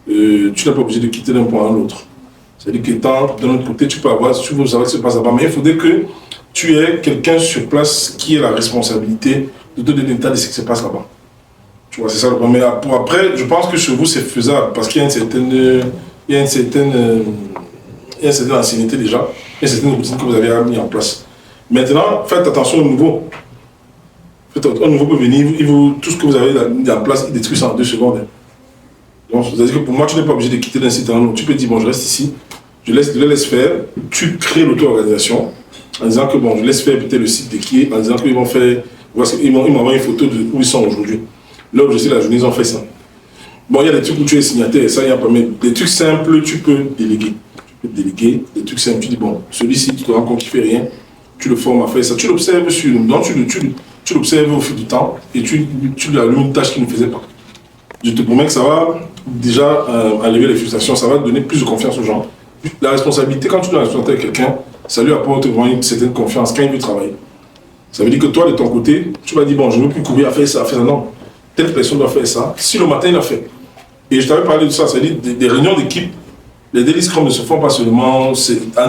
tu n'es pas obligé de quitter d'un point à l'autre. C'est-à-dire qu'étant de l'autre côté, tu peux avoir, tu veux savoir ce qui se passe là-bas, mais il faudrait que tu aies quelqu'un sur place qui ait la responsabilité de te donner l'état de ce qui se passe là-bas. Tu vois, c'est ça le problème. Mais pour après, je pense que chez vous, c'est faisable parce qu'il y a une certaine ancienneté déjà, il y a une certaine routine que vous avez mis en place. Maintenant, faites attention au nouveau. Un nouveau peut venir, tout ce que vous avez mis en place, il détruit ça en 2 secondes. Donc, c'est-à-dire que pour moi, tu n'es pas obligé de quitter d'un site à un autre. Tu peux dire, bon, je reste ici, je le laisse faire, tu crées l'auto-organisation en disant que, bon, je laisse faire peut-être le site de qui est, en disant qu'ils vont faire, ils m'envoient une photo de où ils sont aujourd'hui. Là où je sais, la journée, ils ont fait ça. Bon, il y a des trucs où tu es signataire, ça, il n'y a pas, mais des trucs simples, tu peux déléguer. Tu peux déléguer, des trucs simples, tu dis, bon, celui-ci, tu te rends compte qu'il ne fait rien, tu le formes à faire ça, tu l'observes sur, donc tu l'observes au fil du temps et tu lui allumes une tâche qu'il ne faisait pas. Je te promets que ça va déjà enlever les frustrations, ça va donner plus de confiance aux gens. La responsabilité, quand tu dois responsabilité à quelqu'un, ça lui apporte vraiment une certaine confiance quand il veut travailler. Ça veut dire que toi, de ton côté, tu vas dire, bon, je ne veux plus courir à faire ça, Non, telle personne doit faire ça. Si le matin, il a fait. Et je t'avais parlé de ça, c'est-à-dire des réunions d'équipe. Les daily scrum ne se font pas seulement, en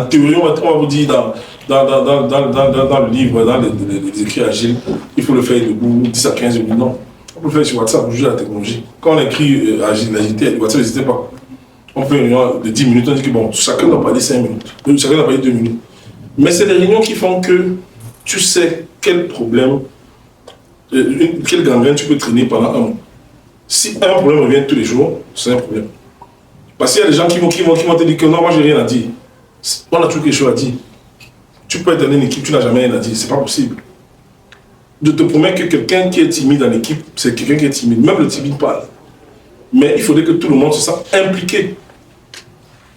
théorie, on va vous dire dans le livre, dans les écrits agiles, il faut le faire debout 10 à 15 minutes. Non. On peut le faire sur WhatsApp, juger la technologie. Quand on écrit l'agilité, WhatsApp n'hésitez pas. On fait une réunion de 10 minutes, on dit que bon, chacun doit parler 5 minutes, chacun doit parler 2 minutes. Mais c'est des réunions qui font que tu sais quel problème, quelle gangrène tu peux traîner pendant un mois. Si un problème revient tous les jours, c'est un problème. Parce qu'il y a des gens qui vont te dire que non, moi j'ai rien à dire. On a toujours quelque chose à dire. Tu peux être dans une équipe, tu n'as jamais rien à dire, c'est pas possible. Je te promets que quelqu'un qui est timide dans l'équipe, c'est quelqu'un qui est timide. Même le timide parle. Mais il faudrait que tout le monde se sente impliqué. Il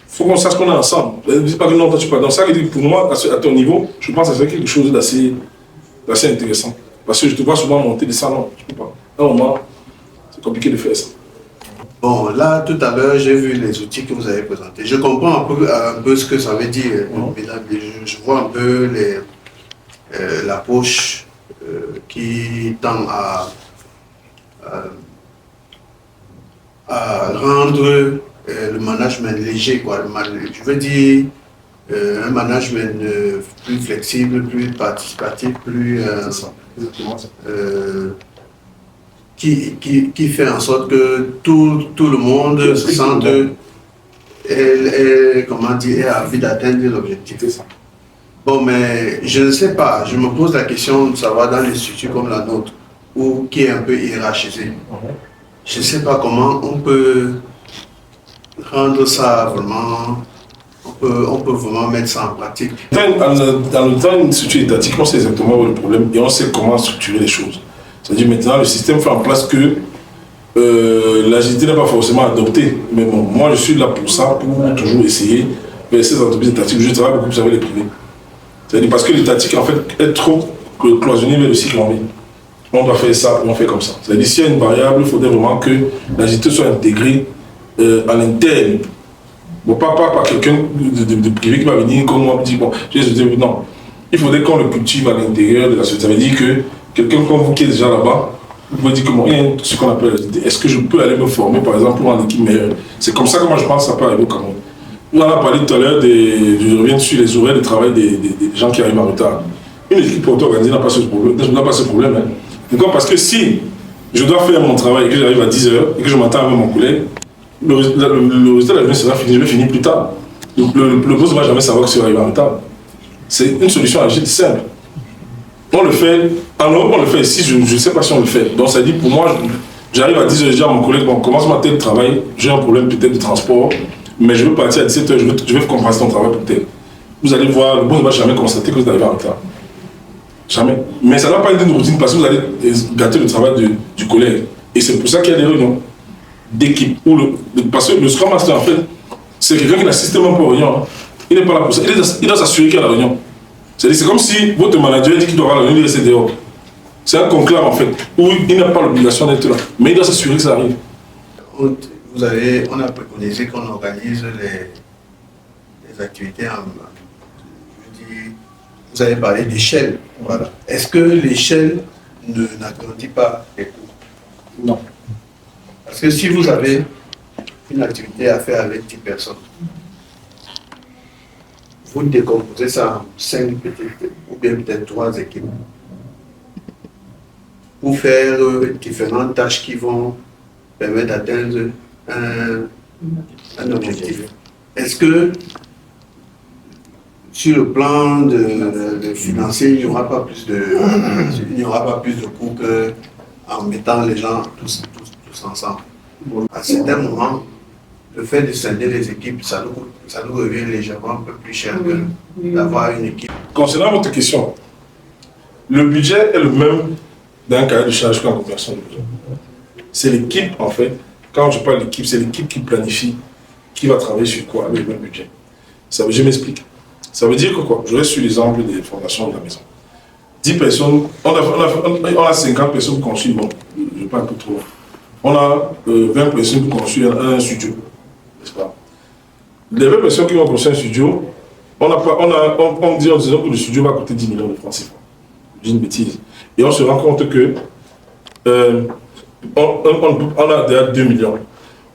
faut qu'on sache qu'on est ensemble. Ne dis pas que non, toi tu parles. Donc ça veut dire que pour moi, à ton niveau, je pense que c'est quelque chose d'assez intéressant. Parce que je te vois souvent monter des salons. Je peux pas. À un moment, c'est compliqué de faire ça.
Bon, là, tout à l'heure, j'ai vu les outils que vous avez présentés. Je comprends un peu ce que ça veut dire. Je vois un peu l'approche qui tend à rendre le management léger, quoi. Je veux dire, un management plus flexible, plus participatif, plus... qui fait en sorte que tout le monde se sente comment dire, a envie d'atteindre l'objectif. Bon, mais je ne sais pas, je me pose la question de savoir dans des structures comme la nôtre, qui est un peu hiérarchisée, je ne sais pas comment on peut rendre ça vraiment, on peut vraiment mettre ça en pratique.
Dans une structure étatique, on sait exactement où est le problème et on sait comment structurer les choses. C'est-à-dire maintenant, le système fait en place que l'agilité n'est pas forcément adoptée. Mais bon, moi, je suis là pour ça, pour toujours essayer de ces entreprises étatiques. Je travaille beaucoup plus avec les privés. C'est-à-dire parce que l'étatique, en fait, est trop cloisonné vers le cycle en vie. On doit faire ça, on fait comme ça. C'est-à-dire s'il y a une variable, il faudrait vraiment que l'agilité soit intégrée à l'interne. Bon, pas quelqu'un de privé qui va venir comme moi, dit bon, non. Il faudrait qu'on le cultive à l'intérieur de la société. Ça veut dire que quelqu'un comme vous qui est déjà là-bas, vous pouvez dire que bon, il y a ce qu'on appelle l'agilité. Est-ce que je peux aller me former, par exemple, pour une équipe meilleure? C'est comme ça que moi je pense que ça peut arriver au Cameroun. On a parlé tout à l'heure, je reviens sur les horaires de travail des gens qui arrivent en retard. Une équipe auto-organisée n'a pas ce problème. Hein. Donc, parce que si je dois faire mon travail et que j'arrive à 10h et que je m'attends avec mon collègue, le résultat de la journée sera fini, je vais finir plus tard. Donc le boss ne va jamais savoir que je suis arrivé en retard. C'est une solution agile simple. On le fait, alors on le fait ici, je ne sais pas si on le fait. Donc ça dit pour moi, j'arrive à 10h, je dis à mon collègue, bon, commence ma tel travail, j'ai un problème peut-être de transport, mais je veux partir à 17h, je vais compenser ton travail pour tel. Vous allez voir, le boss ne va jamais constater que vous arrivez en retard. Jamais. Mais ça ne va pas être une routine parce que vous allez gâter le travail du collègue. Et c'est pour ça qu'il y a des réunions d'équipe. Parce que le Scrum Master, en fait, c'est quelqu'un qui n'assiste même pas aux réunions. Hein. Il n'est pas là pour ça. Il doit s'assurer qu'il y a la réunion. C'est comme si votre manager dit qu'il doit avoir la réunion, il reste dehors. C'est un conclave, en fait, où il n'a pas l'obligation d'être là. Mais il doit s'assurer que ça arrive.
On a préconisé qu'on organise les activités vous avez parlé d'échelle. Voilà. Est-ce que l'échelle n'agrandit pas les coûts?
Non.
Parce que si vous avez une activité à faire avec 10 personnes, vous décomposez ça en 5 petites ou bien peut-être 3 équipes pour faire différentes tâches qui vont permettre d'atteindre un objectif. Est-ce que sur le plan de financier, il n'y aura pas plus de coûts qu'en mettant les gens tous ensemble? À certains moments, le fait de scinder les équipes, ça nous revient légèrement un peu plus cher que d'avoir une équipe.
Concernant votre question, le budget est le même d'un cahier de charge qu'en conversion de besoin. C'est l'équipe, en fait. Quand je parle d'équipe, c'est l'équipe qui planifie, qui va travailler sur quoi avec le même budget. Je m'explique. Ça veut dire que quoi? Je reste sur l'exemple des fondations de la maison. 10 personnes, on a 50 personnes pour construire, bon, je ne parle pas trop. On a 20 personnes pour construire un studio, n'est-ce pas? Les 20 personnes qui vont construire un studio, on dit que le studio va coûter 10 millions de francs CFA. Je dis une bêtise. Et on se rend compte que on a déjà 2 millions.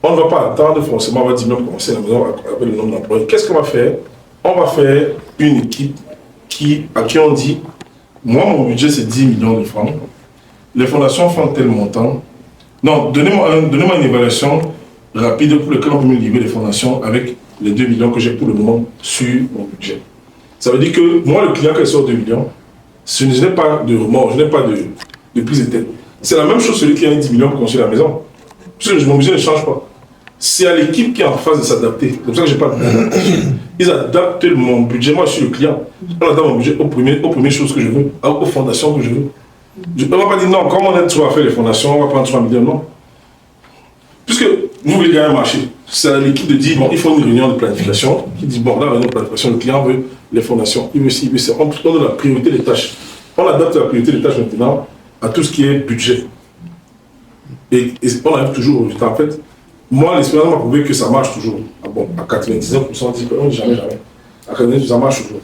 On ne va pas attendre forcément, on va 10 millions pour commencer la maison avec le nombre d'employés. Qu'est-ce qu'on va faire? On va faire une équipe à qui on dit, moi mon budget c'est 10 millions de francs, les fondations font tel montant. Non, donnez-moi une évaluation rapide pour laquelle on peut me livrer les fondations avec les 2 millions que j'ai pour le moment sur mon budget. Ça veut dire que moi, le client qui sort 2 millions, je n'ai pas de remords, je n'ai pas de prise de tête. C'est la même chose celui qui a 10 millions pour construire la maison. Parce que mon budget ne change pas. C'est à l'équipe qui est en phase de s'adapter. C'est pour ça que je n'ai pas d'adaptation. Ils adaptent mon budget. Moi, je suis le client. On adapte mon budget aux premières choses que je veux, aux fondations que je veux. Je ne vais pas dire non, comme on est trop à faire les fondations, on va prendre 3 millions, non. Puisque vous voulez gagner un marché, c'est à l'équipe de dire, bon, il faut une réunion de planification, qui dit, bon, là, réunion de planification, le client veut les fondations, il veut ci, il veut ça. On donne la priorité des tâches. On adapte la priorité des tâches maintenant à tout ce qui est budget. Et on arrive toujours au résultat. En fait, moi, l'expérience m'a prouvé que ça marche toujours. Ah bon, à 99%, on dit jamais. À 99%, ça marche toujours.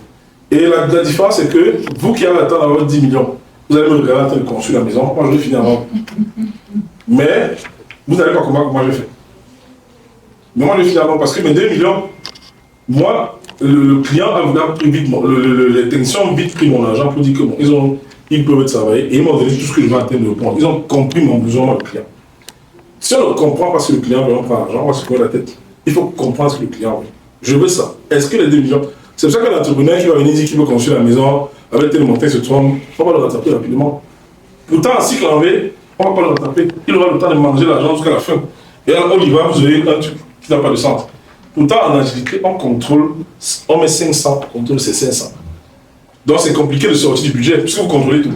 Et la différence, c'est que vous qui avez le temps d'avoir 10 millions, vous allez me regarder en train de construire la maison, moi je vais finir avant. Mais vous n'allez pas comprendre comment je fais. Mais moi je vais finir avant parce que mes 2 millions, moi, le client a pris vite, les techniciens ont vite pris mon argent pour dire que bon, ils peuvent travailler et ils m'ont donné tout ce que je vais atteindre le point. Ils ont compris mon besoin, moi, le client. Si on ne comprend pas ce que le client veut, on prend l'argent, on va se prendre la tête. Il faut comprendre ce que le client veut. Je veux ça. Est-ce que les 2 millions, c'est pour ça qu'un entrepreneur qui va venir dire qu'il veut construire la maison, avec tel montant se trompe, on va le rattraper rapidement. Pourtant, en cycle en V, on ne va pas le rattraper. Il aura le temps de manger l'argent jusqu'à la fin. Et alors, on y va, vous avez un truc qui n'a pas de sens. Pourtant, en agilité, on contrôle, on met 500, on contrôle ces 500. Donc, c'est compliqué de sortir du budget, puisque vous contrôlez tout.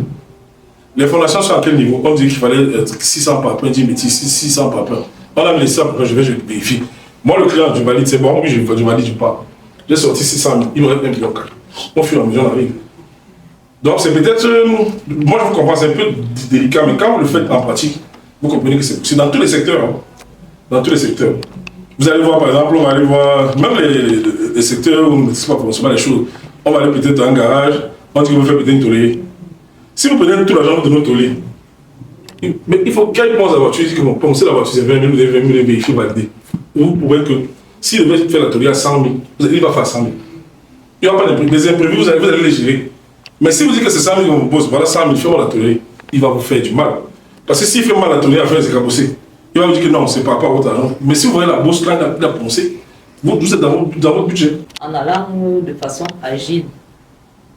Les fondations sont à quel niveau? On dit qu'il fallait 600 par pain, 10 métiers, 600 par pain. On a mis les 100 par pain, je vérifie. Moi, le client, je valide, c'est bon, oui, je valide, je pars. J'ai sorti 600 000, il me reste 1 million. Au fur et à mesure, on arrive. Donc c'est peut-être, moi je vous comprends, c'est un peu délicat, mais quand vous le faites en pratique, vous comprenez que c'est dans tous les secteurs. Hein, dans tous les secteurs. Vous allez voir par exemple, on va aller voir, même les secteurs où on ne maîtrise pas forcément les choses, on va aller peut-être dans un garage, on dit qu'on veut faire peut-être une tollée. Si vous prenez tout l'argent de notre tollée, mais il faut qu'il pense à la voiture, il dit que bon, comme c'est la voiture, c'est 20 000, vous avez 20 000 vérifiés, valider. Vous pouvez que, s'il devait faire la tollée à 100 000, il va faire 100 000. Il n'y aura pas des imprévus, vous allez les gérer. Mais si vous dites que c'est 100 000 qu'on vous pose, voilà 100 000, fais-moi la tournée, il va vous faire du mal. Parce que s'il fait mal la tournée à faire ses cabossés, il va vous dire que non, c'est pas votre argent. Mais si vous voyez la bourse là, il a pensé, vous êtes dans votre budget.
En allant de façon agile,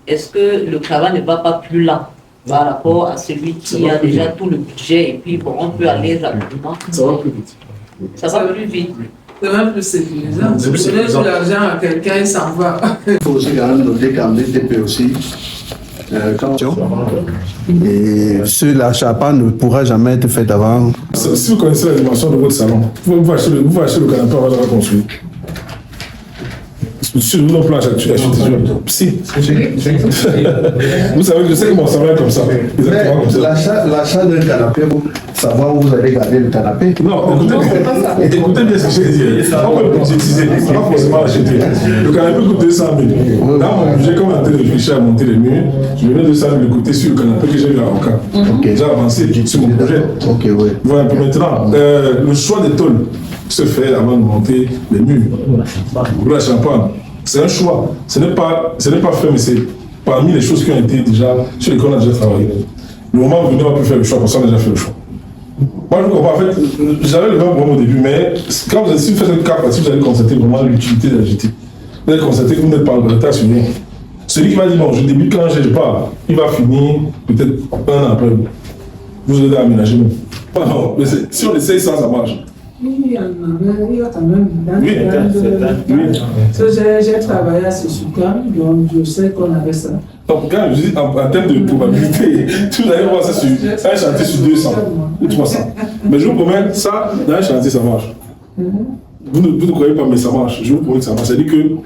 est-ce que le travail ne va pas plus lent par rapport à celui qui a déjà tout le budget et puis bon, on peut aller rapidement?
Ça va plus vite.
Ça va plus vite.
C'est même plus sécurisant. Vous donnez tout l'argent à quelqu'un et s'en va.
Il faut aussi quand même noter qu'en BTP aussi, et sur l'achat ne pourra jamais être fait avant.
Si vous connaissez la dimension de votre salon, vous achetez le canapé avant de la construire. Sur nos plages actuelles, si. Vous savez que je sais comment ça va comme ça. Exactement comme ça.
L'achat d'un canapé, pour savoir où vous allez garder le canapé.
Non, écoutez bien ce que j'ai dit. On peut budgétiser, pas forcément acheter. Le canapé coûte 200 000. Dans mon budget, comme on a réfléchi à monter les murs, je mets 200 000 de côté sur le canapé que j'ai eu à Oka. J'ai avancé sur mon projet. Voilà, puis maintenant, le choix des tôles se fait avant de monter les murs. Pour la Champagne, c'est un choix. Ce n'est pas fait, mais c'est parmi les choses qui ont été déjà, sur lesquelles on a déjà travaillé. Le moment venu, on peut faire le choix, parce qu'on a déjà fait le choix. Moi, je comprends. En fait, j'avais le même problème au début, mais quand vous faites le cap, si vous allez constater vraiment l'utilité de la GT, vous allez constater que vous n'êtes pas en retard sur rien. Celui qui va dire, bon, je débute quand je pars, il va finir peut-être un an après. Vous allez aménager même. Non, mais si on essaye ça, ça marche.
Oui, il y a quand même. J'ai travaillé à ce Sucam, donc je sais qu'on avait ça.
Donc, quand je dis en termes de probabilité, vous allez voir ça sur un chantier sur 200 ou 300. Mais je vous promets, ça, dans un chantier, ça marche. Vous ne croyez pas, mais ça marche. Je vous promets que ça marche. C'est-à-dire que vous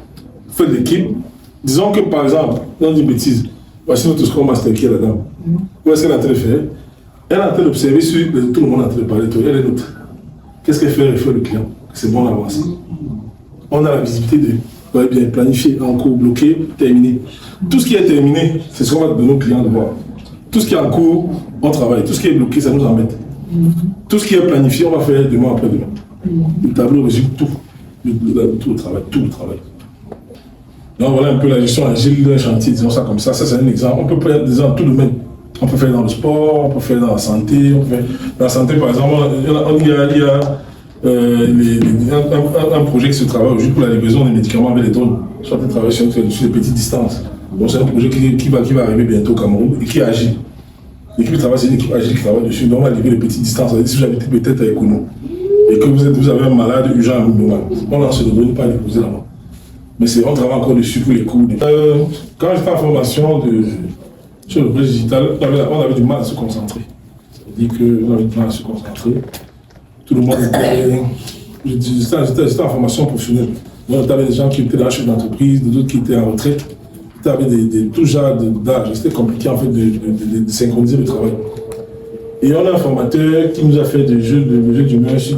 faites l'équipe. Disons que, par exemple, on dit une bêtise. Voici notre Scrum Master qui est la dame. Où est-ce qu'elle est en train de faire? Elle est en train d'observer sur tout le monde est en train de parler. Elle est notre. Qu'est-ce qu'elle fait? Elle fait le client. C'est bon d'avancer. On a la visibilité de bien planifier, en cours, bloqué, terminé. Tout ce qui est terminé, c'est ce qu'on va donner aux clients de voir. Tout ce qui est en cours, on travaille. Tout ce qui est bloqué, ça nous embête. Tout ce qui est planifié, on va faire demain après demain. Le tableau résume tout. Tout le travail. Donc voilà un peu la gestion agile d'un chantier, disons ça comme ça. Ça, c'est un exemple. On peut faire des dans tout domaine. On peut faire dans le sport, on peut faire dans la santé. Dans la santé, par exemple, il y a un projet qui se travaille aujourd'hui pour la livraison des médicaments avec les drones. Soit on travaille sur des petites distances. Donc c'est un projet qui va arriver bientôt au Cameroun et qui agit. L'équipe travaille, c'est une équipe agile qui travaille dessus. Donc on va livrer les petites distances. Si vous habitez peut-être à Ekono et que vous avez un malade urgent à Mounouma, on lance le drone pas déposer là-bas. Mais on travaille encore dessus pour les cours. Quand j'étais en formation sur le projet digital, on avait du mal à se concentrer. C'est-à-dire qu'on avait du mal à se concentrer. Tout le monde était. J'étais en formation professionnelle. Donc, tu avais des gens qui étaient dans la chef d'entreprise, d'autres qui étaient en retraite. Tu avais tout genre d'âge. C'était compliqué en fait de synchroniser le travail. Et on a un formateur qui nous a fait des jeux d'humeur sur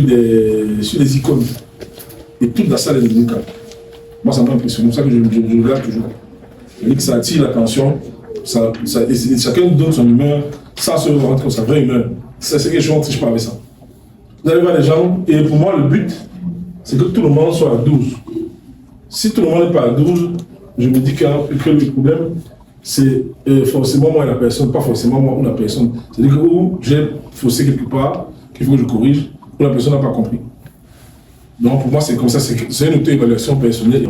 des icônes. Et toute la salle est devenue calme. Moi, ça m'a impressionné. C'est pour ça que je regarde toujours. Je dis que ça attire l'attention. Et chacun donne son humeur sans se rendre compte de sa vraie humeur. C'est quelque chose, on ne triche pas avec ça. Vous allez voir les gens, et pour moi, le but, c'est que tout le monde soit à 12. Si tout le monde n'est pas à 12, je me dis que le problème, c'est forcément moi et la personne, pas forcément moi ou la personne. C'est-à-dire que j'ai faussé quelque part, qu'il faut que je corrige, ou la personne n'a pas compris. Donc pour moi, c'est comme ça, c'est une auto-évaluation personnelle.